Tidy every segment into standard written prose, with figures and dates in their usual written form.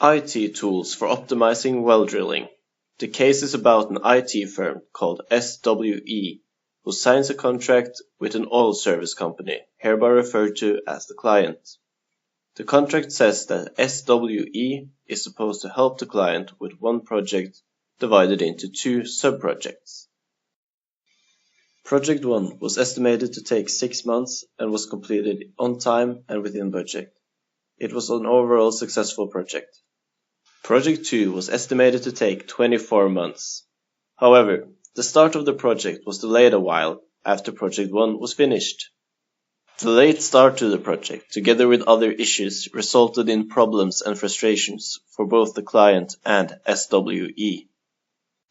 IT tools for optimizing well drilling. The case is about an IT firm called SWE, who signs a contract with an oil service company, hereby referred to as the client. The contract says that SWE is supposed to help the client with one project divided into two sub-projects. Project 1 was estimated to take 6 months and was completed on time and within budget. It was an overall successful project. Project 2 was estimated to take 24 months. However, the start of the project was delayed a while after Project 1 was finished. The late start to the project, together with other issues, resulted in problems and frustrations for both the client and SWE.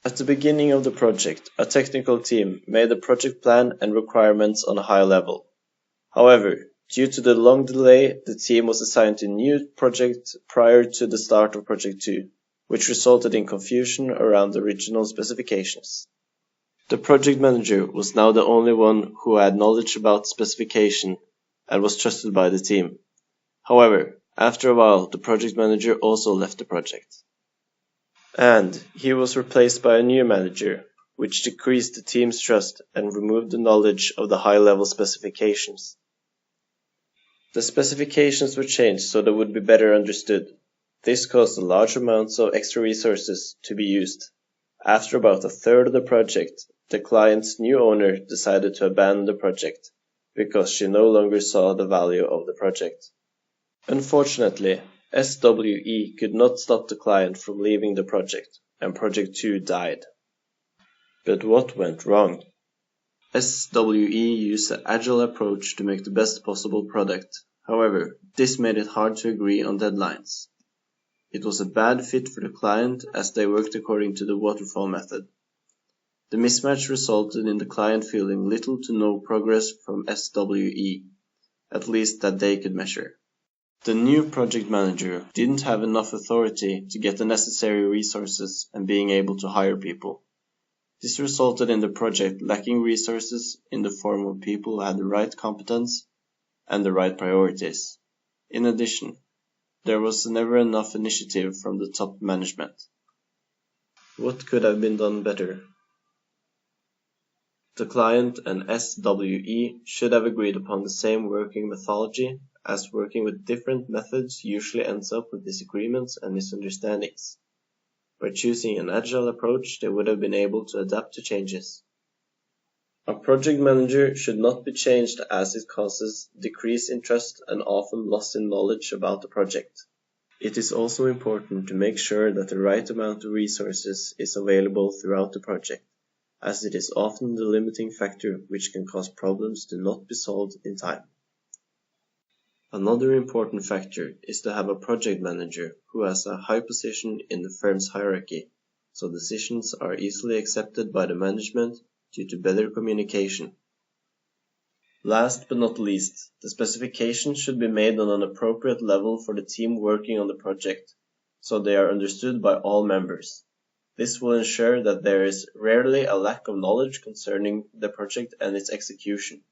At the beginning of the project, a technical team made a project plan and requirements on a high level. However, due to the long delay, the team was assigned to a new project prior to the start of Project 2, which resulted in confusion around the original specifications. The project manager was now the only one who had knowledge about the specification and was trusted by the team. However, after a while, the project manager also left the project. And he was replaced by a new manager, which decreased the team's trust and removed the knowledge of the high-level specifications. The specifications were changed so they would be better understood. This caused a large amounts of extra resources to be used. After about a third of the project, the client's new owner decided to abandon the project because she no longer saw the value of the project. Unfortunately, SWE could not stop the client from leaving the project, and Project 2 died. But what went wrong? SWE used an agile approach to make the best possible product. However, this made it hard to agree on deadlines. It was a bad fit for the client as they worked according to the waterfall method. The mismatch resulted in the client feeling little to no progress from SWE, at least that they could measure. The new project manager didn't have enough authority to get the necessary resources and being able to hire people. This resulted in the project lacking resources in the form of people who had the right competence and the right priorities. In addition, there was never enough initiative from the top management. What could have been done better? The client and SWE should have agreed upon the same working methodology, as working with different methods usually ends up with disagreements and misunderstandings. By choosing an agile approach, they would have been able to adapt to changes. A project manager should not be changed as it causes decrease in trust and often loss in knowledge about the project. It is also important to make sure that the right amount of resources is available throughout the project, as it is often the limiting factor which can cause problems to not be solved in time. Another important factor is to have a project manager who has a high position in the firm's hierarchy, so decisions are easily accepted by the management due to better communication. Last but not least, the specifications should be made on an appropriate level for the team working on the project, so they are understood by all members. This will ensure that there is rarely a lack of knowledge concerning the project and its execution.